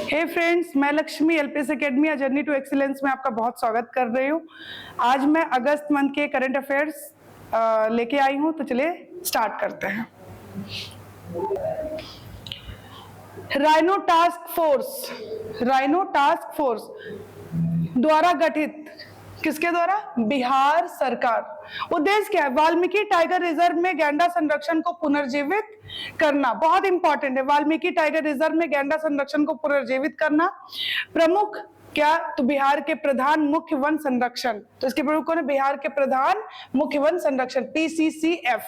हे friends, मैं Lakshmi LPS academy journey to excellence में आपका बहुत स्वागत कर रही हूँ। आज मैं अगस्त मंथ के करंट अफेयर्स लेके आई हूँ, तो चलिए स्टार्ट करते हैं। राइनो टास्क फोर्स द्वारा गठित, किसके द्वारा? बिहार सरकार। उद्देश्य क्या है? वाल्मीकि टाइगर रिजर्व में गैंडा संरक्षण को पुनर्जीवित करना। बहुत इंपॉर्टेंट है, वाल्मीकि टाइगर रिजर्व में गैंडा संरक्षण को पुनर्जीवित करना। प्रमुख क्या? तो बिहार के प्रधान मुख्य वन संरक्षण, तो इसके प्रमुख कौन है? बिहार के प्रधान मुख्य वन संरक्षण, PCCF।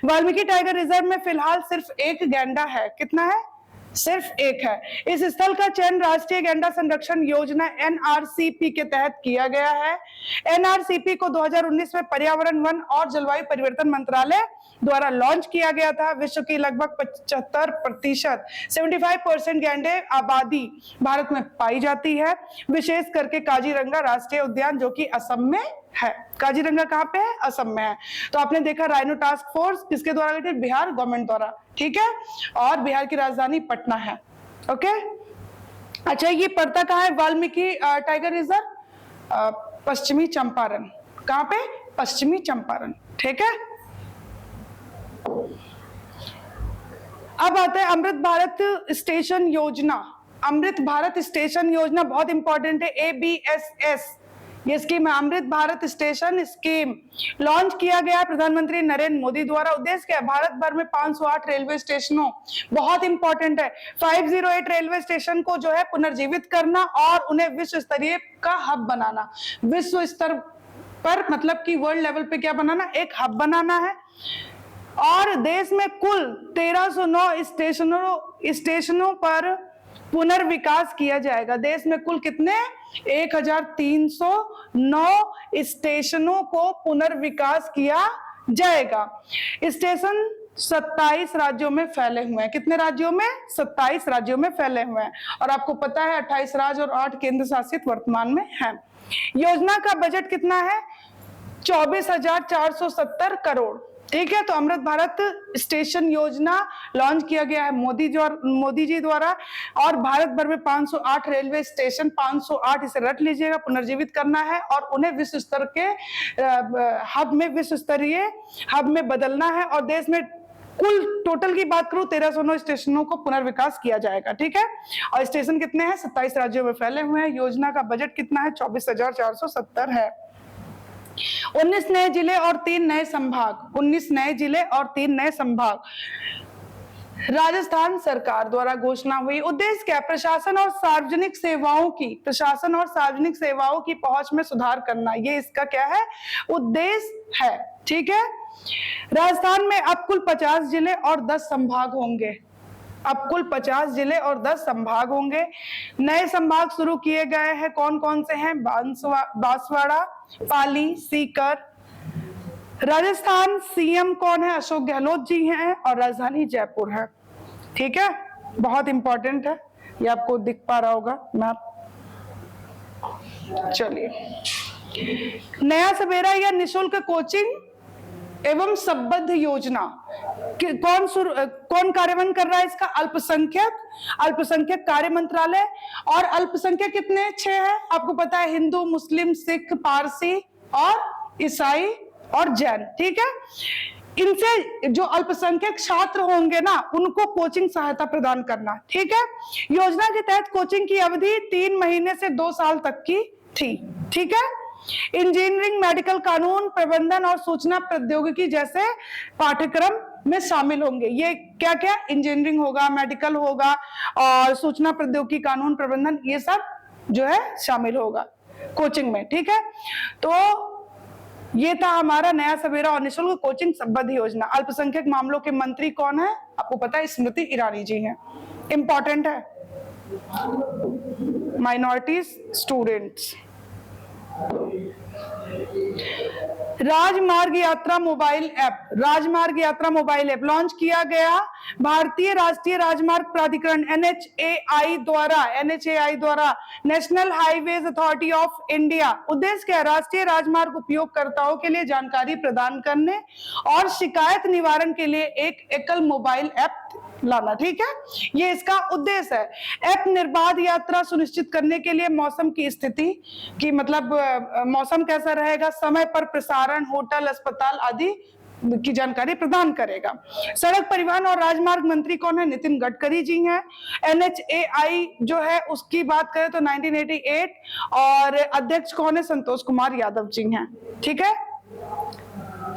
वाल्मीकि टाइगर रिजर्व में फिलहाल सिर्फ एक गैंडा है। कितना है? सिर्फ एक है। इस स्थल का चयन राष्ट्रीय गैंडा संरक्षण योजना NRCP के तहत किया गया है। NRCP को 2019 में पर्यावरण, वन और जलवायु परिवर्तन मंत्रालय द्वारा लॉन्च किया गया था। विश्व की लगभग 75% 75% गैंडे आबादी भारत में पाई जाती है, विशेष करके काजीरंगा राष्ट्रीय उद्यान जो कि असम में है। काजीरंगा कहाँ पे है? असम में है। तो आपने देखा राइनो टास्क फोर्स किसके द्वारा गठित? बिहार गवर्नमेंट द्वारा, ठीक है। और बिहार की राजधानी पटना है। ओके, अच्छा, ये पड़ता कहाँ है वाल्मीकि टाइगर रिजर्व? पश्चिमी चंपारण। कहाँ पे? पश्चिमी चंपारण, ठीक है। अब आता है अमृत भारत स्टेशन योजना। अमृत भारत स्टेशन योजना बहुत इंपॉर्टेंट है, ABSS ये स्कीम है। Amrit Bharat station scheme launch किया गया प्रधानमंत्री नरेंद्र मोदी द्वारा। उद्देश्य क्या है? भारत भर में 508 रेलवे स्टेशनों, बहुत इंपॉर्टेंट है, 508 रेलवे स्टेशन को जो है पुनर्जीवित करना और उन्हें विश्व स्तरीय का हब बनाना। विश्व स्तर पर मतलब कि वर्ल्ड लेवल पे क्या बनाना? एक हब बनाना है। और देश में कुल 1309 स्टेशनों पर पुनर्विकास किया जाएगा। देश में कुल कितने? 1309 स्टेशनों को पुनर्विकास किया जाएगा। स्टेशन 27 राज्यों में फैले हुए हैं। कितने राज्यों में? 27 राज्यों में फैले हुए हैं। और आपको पता है 28 राज्य और 8 केंद्र शासित वर्तमान में हैं। योजना का बजट कितना है? 24,470 करोड़, ठीक है। तो अमृत भारत स्टेशन योजना लॉन्च किया गया है मोदी जी द्वारा। और भारत भर में 508 रेलवे स्टेशन, 508 इसे रट लीजिएगा, पुनर्जीवित करना है और उन्हें विश्व स्तर के हब में, विश्व स्तरीय हब में बदलना है। और देश में कुल टोटल की बात करूं 1309 स्टेशनों को पुनर्विकास किया जाएगा, ठीक है। और स्टेशन कितने हैं? 27 राज्यों में फैले हुए हैं। योजना का बजट कितना है? 24,470 है। 19 नए जिले और 3 नए संभाग, 19 नए जिले और 3 नए संभाग राजस्थान सरकार द्वारा घोषणा हुई। उद्देश्य क्या? प्रशासन और सार्वजनिक सेवाओं की पहुंच में सुधार करना, ये इसका क्या है? उद्देश्य है, ठीक है। राजस्थान में अब कुल 50 जिले और 10 संभाग होंगे। अब कुल 50 जिले और 10 संभाग होंगे। नए संभाग शुरू किए गए हैं। कौन कौन से हैं? बांसवाड़ा, पाली, सीकर। राजस्थान CM कौन है? अशोक गहलोत जी हैं। और राजधानी जयपुर है, ठीक है। बहुत इंपॉर्टेंट है, ये आपको दिख पा रहा होगा मैप। चलिए, नया सवेरा या निशुल्क कोचिंग एवं संबद्ध योजना कौन कार्यान्वयन कर रहा है इसका? अल्पसंख्यक कार्य मंत्रालय। और अल्पसंख्यक कितने? 6 है। आपको पता है, हिंदू, मुस्लिम, सिख, पारसी और ईसाई और जैन, ठीक है। इनसे जो अल्पसंख्यक छात्र होंगे ना, उनको कोचिंग सहायता प्रदान करना, ठीक है। योजना के तहत कोचिंग की अवधि 3 महीने से 2 साल तक की थी, ठीक है। इंजीनियरिंग, मेडिकल, कानून, प्रबंधन और सूचना प्रौद्योगिकी जैसे पाठ्यक्रम में शामिल होंगे। ये क्या क्या? इंजीनियरिंग होगा, मेडिकल होगा और सूचना प्रौद्योगिकी, कानून, प्रबंधन, ये सब जो है शामिल होगा कोचिंग में, ठीक है। तो ये था हमारा नया सवेरा और निशुल्क कोचिंग संबद्ध योजना। अल्पसंख्यक मामलों के मंत्री कौन है? आपको पता है, स्मृति ईरानी जी हैं। इंपॉर्टेंट है, माइनॉरिटीज स्टूडेंट्स। राजमार्ग यात्रा मोबाइल ऐप लॉन्च किया गया। भारतीय राष्ट्रीय राजमार्ग प्राधिकरण NHAI द्वारा national highways authority of India. उद्देश्य क्या है? राष्ट्रीय राजमार्ग उपयोगकर्ताओं के लिए जानकारी प्रदान करने और शिकायत निवारण के लिए एक एकल मोबाइल ऐप लाना, ठीक है, ये इसका उद्देश्य है। ऐप निर्बाध यात्रा सुनिश्चित करने के लिए मौसम की स्थिति की, मतलब मौसम कैसा रहेगा, समय पर प्रसारण, होटल, अस्पताल आदि की जानकारी प्रदान करेगा। सड़क परिवहन और राजमार्ग मंत्री कौन है? नितिन गडकरी जी हैं। NHAI जो है उसकी बात करें तो 1988, और अध्यक्ष कौन है? संतोष कुमार यादव जी हैं, ठीक है,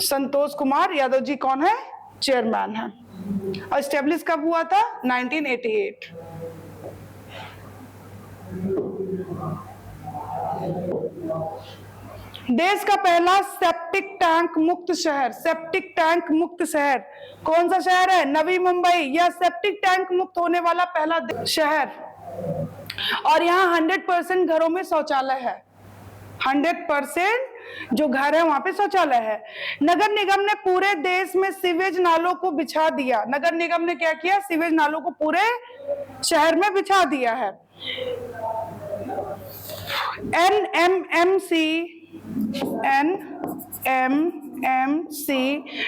संतोष कुमार यादव जी कौन है? चेयरमैन है। और स्टेब्लिश कब हुआ था? 1988। देश का पहला सेप्टिक टैंक मुक्त शहर, सेप्टिक टैंक मुक्त शहर कौन सा शहर है? नवी मुंबई। यह सेप्टिक टैंक मुक्त होने वाला पहला शहर, और यहाँ 100% घरों में शौचालय है। 100% जो घर है वहां पे शौचालय है। नगर निगम ने पूरे देश में सीवेज नालों को बिछा दिया। नगर निगम ने क्या किया? सीवेज नालों को पूरे शहर में बिछा दिया है। NMMC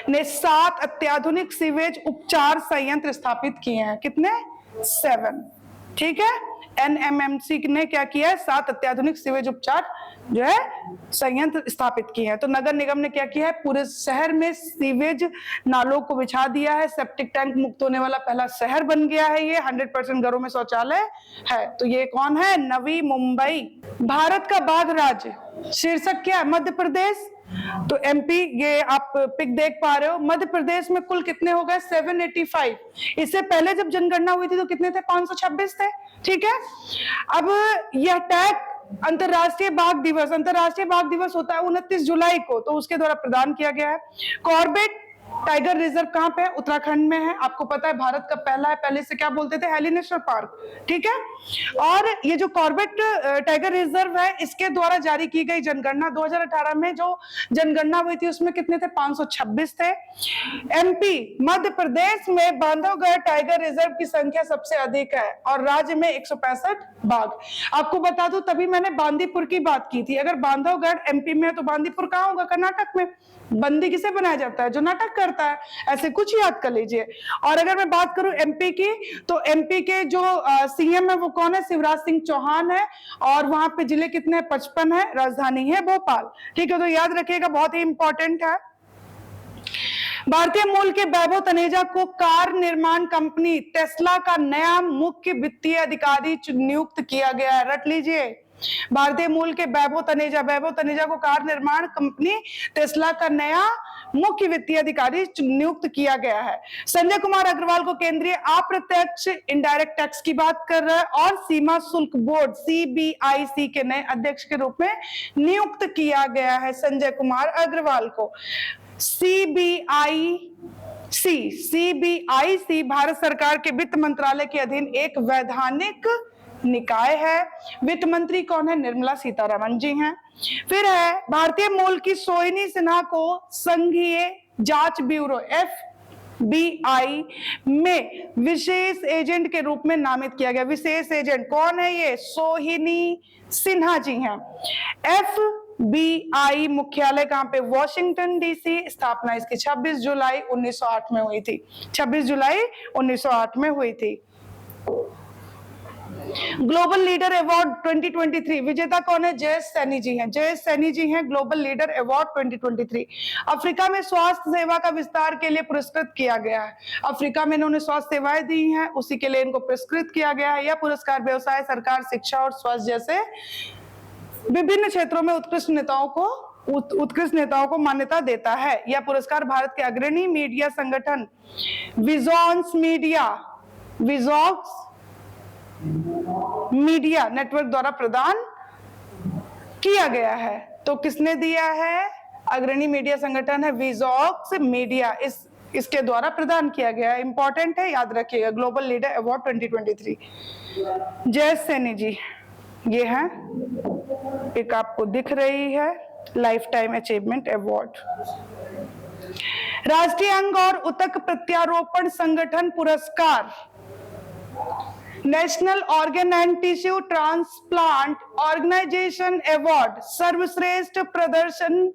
ने 7 अत्याधुनिक सीवेज उपचार संयंत्र स्थापित किए हैं। कितने? 7, ठीक है। NMMC ने क्या किया है? 7 अत्याधुनिक सीवेज उपचार जो है संयंत्र स्थापित किए हैं। तो नगर निगम ने क्या किया है? पूरे शहर में सीवेज नालों को बिछा दिया है। सेप्टिक टैंक मुक्त होने वाला पहला शहर बन गया है ये। 100% घरों में शौचालय है। तो ये कौन है? नवी मुंबई। भारत का बाघ राज्य शीर्षक क्या है? मध्य प्रदेश। तो MP, ये आप पिक देख पा रहे हो। मध्य प्रदेश में कुल कितने हो गए? 785। इससे पहले जब जनगणना हुई थी तो कितने थे? 526 थे, ठीक है। अब यह टैग अंतरराष्ट्रीय बाघ दिवस, अंतरराष्ट्रीय बाघ दिवस होता है 29 जुलाई को, तो उसके द्वारा प्रदान किया गया है। कॉर्बेट टाइगर रिजर्व कहां पे है? उत्तराखंड में है। आपको पता है भारत का पहला है, पहले से क्या बोलते थे? हेली नेशनल पार्क, ठीक है। और ये जो कॉर्बेट टाइगर रिजर्व है, इसके द्वारा जारी की गई जनगणना 2018 में जो जनगणना हुई थी उसमें कितने थे? 526 थे। MP मध्य प्रदेश में बांधवगढ़ टाइगर रिजर्व की संख्या सबसे अधिक है और राज्य में 165 बाघ। आपको बता दूं, तभी मैंने बांदीपुर की बात की थी। अगर बांधवगढ़ MP में है तो बांदीपुर कहाँ होगा? कर्नाटक में। बंदी किसे बनाया जाता है? जो नाटक करता है। ऐसे कुछ याद कर लीजिए। और अगर मैं बात करूं MP की, तो MP के जो CM है वो कौन है? शिवराज सिंह चौहान है। और वहां पे जिले कितने? 55 है। राजधानी है भोपाल, ठीक है। तो याद रखिएगा, बहुत ही इंपॉर्टेंट है। भारतीय मूल के वैभव तनेजा को कार निर्माण कंपनी टेस्ला का नया मुख्य वित्तीय अधिकारी नियुक्त किया गया है। रट लीजिए, भारतीय मूल के वैभव तनेजा को कार निर्माण कंपनी टेस्ला का नया मुख्य वित्तीय अधिकारी नियुक्त किया गया है। संजय कुमार अग्रवाल को केंद्रीय अप्रत्यक्ष इनडायरेक्ट टैक्स की बात कर रहा है और सीमा शुल्क बोर्ड CBIC के नए अध्यक्ष के रूप में नियुक्त किया गया है संजय कुमार अग्रवाल को। CBIC भारत सरकार के वित्त मंत्रालय के अधीन एक वैधानिक निकाय है। वित्त मंत्री कौन है? निर्मला सीतारमण जी हैं। फिर है भारतीय मूल की सोहिनी सिन्हा को संघीय जांच ब्यूरो FBI में विशेष एजेंट के रूप में नामित किया गया। विशेष एजेंट कौन है? ये सोहिनी सिन्हा जी हैं। FBI मुख्यालय कहां पे? Washington DC। स्थापना इसकी 26 जुलाई 1908 में हुई थी। 26 जुलाई 1908 में हुई थी। ग्लोबल लीडर अवार्ड 2023 विजेता कौन है? जयेश सैनी जी हैं। जयेश सैनी जी हैं ग्लोबल लीडर अवार्ड 2023। अफ्रीका में स्वास्थ्य सेवा का विस्तार के लिए पुरस्कृत किया गया है। अफ्रीका में इन्होंने स्वास्थ्य सेवाएं दी हैं, उसी के लिए इनको पुरस्कृत किया गया है। यह पुरस्कार व्यवसाय, सरकार, शिक्षा और स्वास्थ्य जैसे विभिन्न क्षेत्रों में उत्कृष्ट नेताओं को मान्यता देता है। यह पुरस्कार भारत के अग्रणी मीडिया संगठन विजॉन्स मीडिया नेटवर्क द्वारा प्रदान किया गया है। तो किसने दिया है? अग्रणी मीडिया संगठन है विजॉक्स मीडिया, इसके द्वारा प्रदान किया गया है। इंपॉर्टेंट है, याद रखिएगा। Global leader award 2023 Jayesh Saini ji ये है। एक आपको दिख रही है लाइफ टाइम अचीवमेंट अवार्ड। राष्ट्रीय अंग और उतक प्रत्यारोपण संगठन पुरस्कार, national organ and tissue transplant organisation award सर्वश्रेष्ठ प्रदर्शन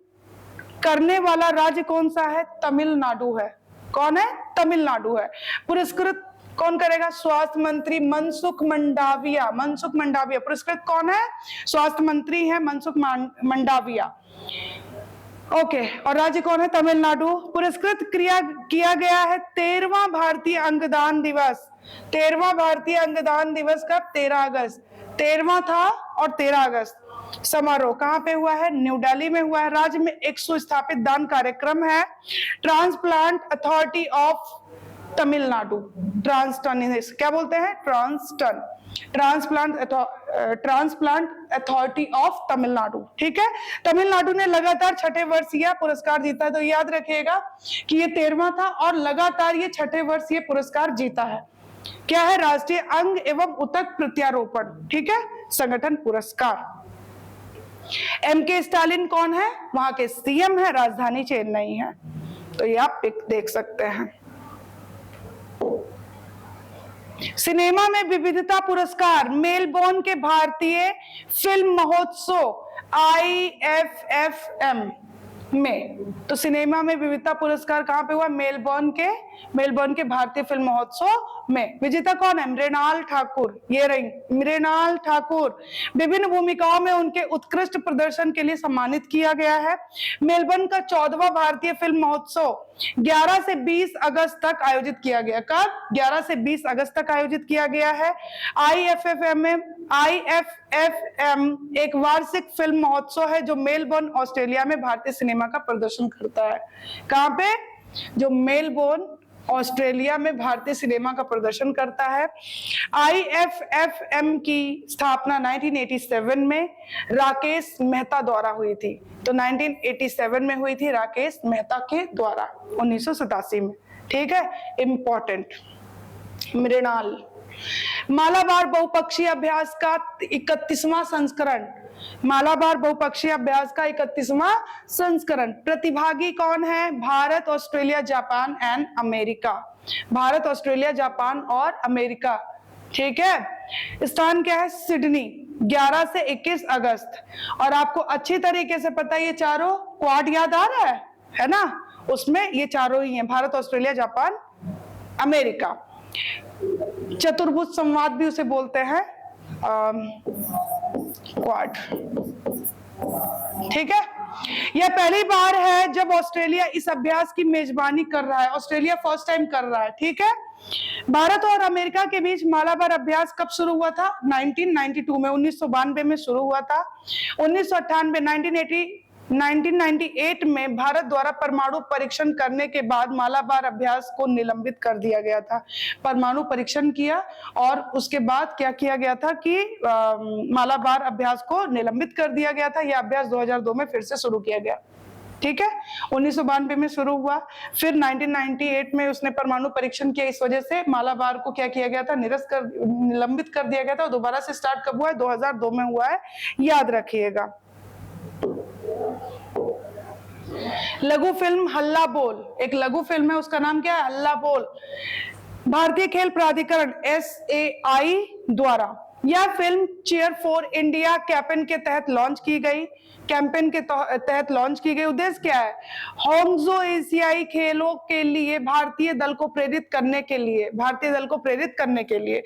करने वाला राज्य कौन सा है? तमिलनाडु है। कौन है? तमिलनाडु है। पुरस्कृत कौन करेगा? स्वास्थ्य मंत्री मनसुख मंडाविया। मनसुख मंडाविया पुरस्कृत कौन है? स्वास्थ्य मंत्री है मनसुख मंडाविया। ओके, और राज्य कौन है? तमिलनाडु। पुरस्कृत किया गया है 13वां भारतीय अंगदान दिवस। 13वां भारतीय अंगदान दिवस कब? 13 अगस्त। 13वां था और 13 अगस्त। समारोह कहां पे हुआ है? न्यू दिल्ली में हुआ है। राज्य में एक सुस्थापित दान कार्यक्रम है ट्रांसप्लांट अथॉरिटी ऑफ तमिलनाडु। ट्रांसटन क्या बोलते हैं? ट्रांसटन, ट्रांसप्लांट अथॉरिटी ऑफ तमिलनाडु। ठीक है, तमिलनाडु ने लगातार छठे वर्ष यह पुरस्कार जीता है। तो याद रखिएगा कि ये 13वां था और लगातार ये छठे वर्ष ये पुरस्कार जीता है। क्या है? राष्ट्रीय अंग एवं ऊतक प्रत्यारोपण, ठीक है, संगठन पुरस्कार। एमके स्टालिन कौन है? वहां के सीएम है, राजधानी चेन्नई है। तो ये आप पिक देख सकते हैं। सिनेमा में विविधता पुरस्कार मेलबोर्न के भारतीय फिल्म महोत्सव IFFM में। तो सिनेमा में विविधता पुरस्कार कहां पे हुआ? मेलबोर्न के भारतीय फिल्म महोत्सव में। विजेता कौन है? मृणाल ठाकुर। ये रही मृणाल ठाकुर। विभिन्न भूमिकाओं में उनके उत्कृष्ट प्रदर्शन के लिए सम्मानित किया गया है। मेलबर्न का 14वां भारतीय फिल्म महोत्सव 11 से 20 अगस्त तक आयोजित किया गया। कब? 11 से 20 अगस्त तक आयोजित किया गया है। IFFM एक वार्षिक फिल्म महोत्सव है जो मेलबोर्न ऑस्ट्रेलिया में भारतीय सिनेमा का प्रदर्शन करता है। कहां पे? जो मेलबोर्न ऑस्ट्रेलिया में भारतीय सिनेमा का प्रदर्शन करता है। IFFM की स्थापना 1987 में राकेश मेहता द्वारा हुई थी। तो 1987 में हुई थी राकेश मेहता के द्वारा, 1987 में। ठीक है, इंपॉर्टेंट। मृणाल। मालाबार बहुपक्षीय अभ्यास का 31वां संस्करण। मालाबार बहुपक्षीय अभ्यास का 31वां संस्करण। प्रतिभागी कौन है? Bharat, Australia, Japan and America. Bharat, Australia, Japan और अमेरिका। ठीक है, स्थान क्या है? सिडनी। 11 से 21 अगस्त। और आपको अच्छी तरीके से पता है ये चारों क्वाड याद आ रहा है ना? उसमें ये चारों ही हैं, भारत, ऑस्ट्रेलिया, जापान, अमेरिका। चतुर्भुज संवाद भी उसे बोलते हैं, क्वाड। ठीक है, यह पहली बार है जब ऑस्ट्रेलिया इस अभ्यास की मेजबानी कर रहा है। ऑस्ट्रेलिया फर्स्ट टाइम कर रहा है। ठीक है, भारत और अमेरिका के बीच मालाबार अभ्यास कब शुरू हुआ था? 1992 में, 1992 में शुरू हुआ था। 1998 1998 में भारत द्वारा परमाणु परीक्षण करने के बाद मालाबार अभ्यास को निलंबित कर दिया गया था। परमाणु परीक्षण किया और उसके बाद क्या किया गया था कि मालाबार अभ्यास को निलंबित कर दिया गया था। यह अभ्यास 2002 में फिर से शुरू किया गया। ठीक है, 1992 में शुरू हुआ, फिर 1998 में उसने परमाणु परीक्षण किया। इस वजह से मालाबार को क्या किया गया था? निलंबित कर दिया गया था। और दोबारा से स्टार्ट कब हुआ है? 2002 में हुआ है, याद रखिएगा। लघु फिल्म हल्ला बोल, एक लघु फिल्म है, उसका नाम क्या है? हल्ला बोल। भारतीय खेल प्राधिकरण SAI द्वारा यह film cheer for India campaign के तहत लॉन्च की गई। उद्देश्य क्या है? होंगजो एशियाई खेलों के लिए भारतीय दल को प्रेरित करने के लिए।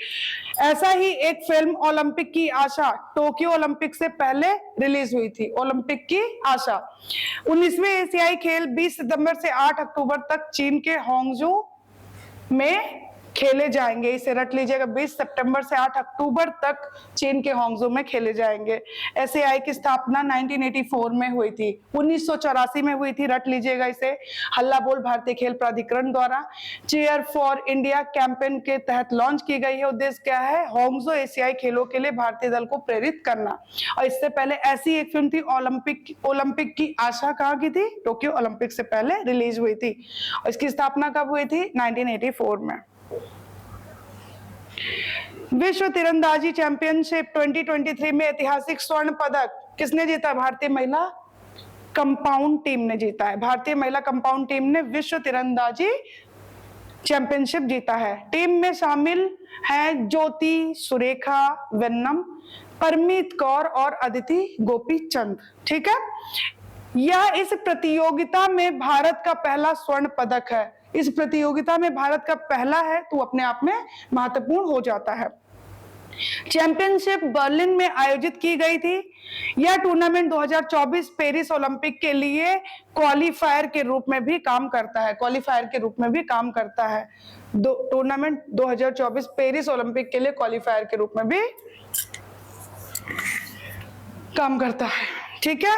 ऐसा ही एक फिल्म ओलंपिक की आशा टोक्यो ओलंपिक से पहले रिलीज हुई थी। ओलंपिक की आशा 19वें एशियाई खेल 20 सितंबर से 8 अक्टूबर तक चीन के होंगजो में खेले जाएंगे। इसे रट लीजिएगा, 20 सितंबर से 8 अक्टूबर तक चीन के होंगजो में खेले जाएंगे। SAI की स्थापना 1984 में हुई थी, 1984 में हुई थी, रट लीजिएगा इसे। हल्ला बोल भारतीय खेल प्राधिकरण द्वारा चीयर फॉर इंडिया कैंपेन के तहत लॉन्च की गई है। उद्देश्य क्या है? होंगजो एशियाई खेलों के लिए भारतीय दल को प्रेरित करना। और इससे पहले ऐसी एक फिल्म थी ओलंपिक की आशा, कहाँ की थी? टोक्यो ओलंपिक से पहले रिलीज हुई थी। और इसकी स्थापना कब हुई थी? 1984 में। विश्व तीरंदाजी चैंपियनशिप 2023 में ऐतिहासिक स्वर्ण पदक किसने जीता? भारतीय महिला कंपाउंड टीम ने जीता है। भारतीय महिला कंपाउंड टीम ने विश्व तीरंदाजी चैंपियनशिप जीता है। टीम में शामिल हैं ज्योति सुरेखा वेन्नम, परमीत कौर और अदिति गोपीचंद। ठीक है, यह इस प्रतियोगिता में भारत का पहला स्वर्ण पदक है। इस प्रतियोगिता में भारत का पहला है तो अपने आप में महत्वपूर्ण हो जाता है। चैंपियनशिप बर्लिन में आयोजित की गई थी। यह टूर्नामेंट 2024 पेरिस ओलंपिक के लिए क्वालिफायर के रूप में भी काम करता है। क्वालिफायर के रूप में भी काम करता है। टूर्नामेंट 2024 पेरिस ओलंपिक के लिए क्वालिफायर के रूप में भी काम करता है। ठीक है,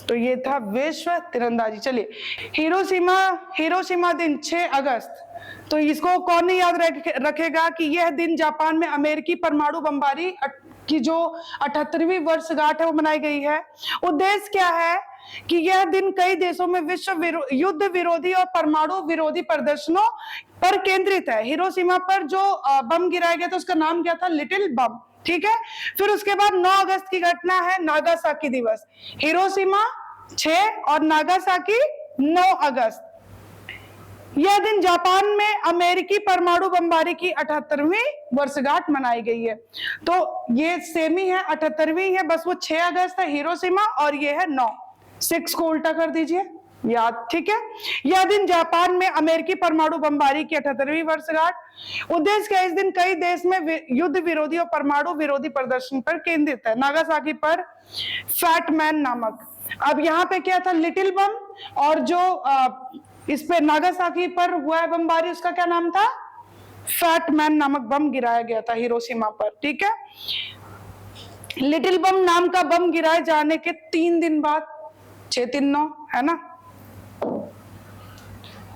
तो ये था विश्व तीरंदाजी। चलिए, हिरोशिमा दिन 6 अगस्त। तो इसको कौन नहीं याद रखेगा कि यह दिन जापान में अमेरिकी परमाणु बमबारी की जो 78वीं वर्षगांठ है वो मनाई गई है। उद्देश्य क्या है कि यह दिन कई देशों में विश्व युद्ध विरोधी और परमाणु विरोधी प्रदर्शनों पर केंद्रित है। हिरोशिमा पर जो बम गिराया गया था उसका नाम क्या था? लिटिल बम। ठीक है, फिर उसके बाद 9 अगस्त की घटना है नागासाकी दिवस। हिरोशिमा 6 और नागासाकी 9 अगस्त। यह दिन जापान में अमेरिकी परमाणु बमबारी की 78वीं वर्षगांठ मनाई गई है। तो ये सेम ही है, 78वीं है, बस वो 6 अगस्त है हिरोशिमा और ये है 9। 6 को उल्टा कर दीजिए याद। ठीक है, यह दिन जापान में अमेरिकी परमाणु बमबारी की 78वीं वर्षगांठ। उद्देश्य क्या? इस दिन कई देश में युद्ध विरोधी और परमाणु विरोधी प्रदर्शन पर केंद्रित है। नागासाकी पर फैट मैन नामक, अब यहाँ पे क्या था? लिटिल बम, और जो इस पे नागासाकी पर हुआ है बमबारी उसका क्या नाम था? फैट मैन नामक बम गिराया गया था हिरोशिमा पर। ठीक है, लिटिल बम नाम का बम गिराए जाने के 3 दिन बाद 639 है ना।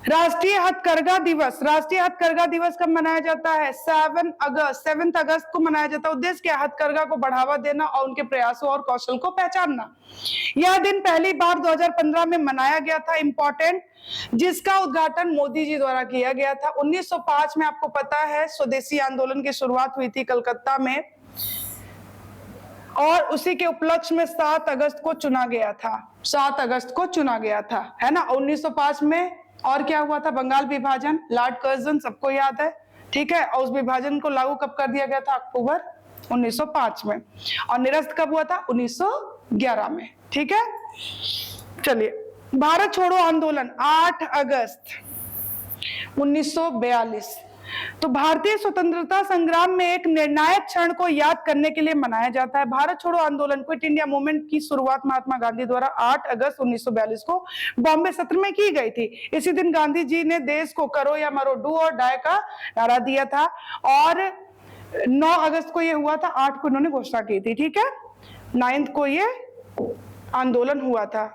राष्ट्रीय हथकरघा दिवस। राष्ट्रीय हथकरघा दिवस कब मनाया जाता है? 7 अगस्त को मनाया जाता है। उद्देश्य क्या? हथकरघा को बढ़ावा देना और उनके प्रयासों और कौशल को पहचानना। यह दिन पहली बार 2015 में मनाया गया था, इंपॉर्टेंट, जिसका उद्घाटन मोदी जी द्वारा किया गया था। 1905 में आपको पता है स्वदेशी आंदोलन की शुरुआत हुई थी कलकत्ता में, और उसी के उपलक्ष्य में 7 अगस्त को चुना गया था। 7 अगस्त को चुना गया था, है ना। 1905 में और क्या हुआ था? बंगाल विभाजन, लॉर्ड कर्जन, सबको याद है। ठीक है, और उस विभाजन को लागू कब कर दिया गया था? अक्टूबर 1905 में। और निरस्त कब हुआ था? 1911 में। ठीक है, चलिए, भारत छोड़ो आंदोलन 8 अगस्त 1942। तो भारतीय स्वतंत्रता संग्राम में एक निर्णायक क्षण को याद करने के लिए मनाया जाता है। भारत छोड़ो आंदोलन, क्विट इंडिया मूवमेंट की शुरुआत महात्मा गांधी द्वारा 8 अगस्त 1942 को बॉम्बे सत्र में की गई थी। इसी दिन गांधी जी ने देश को करो या मरो, डू और डाई का नारा दिया था, और 9 अगस्त को यह हुआ था, 8 को इन्होंने घोषणा की थी। ठीक है, 9 को ये आंदोलन हुआ था।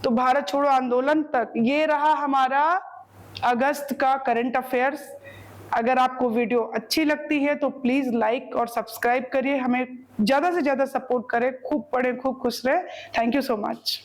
तो भारत छोड़ो आंदोलन तक ये रहा हमारा अगस्त का करंट अफेयर्स। अगर आपको वीडियो अच्छी लगती है तो प्लीज लाइक और सब्सक्राइब करिए, हमें ज्यादा से ज्यादा सपोर्ट करें। खूब पढ़े, खूब खुश रहे। Thank you so much.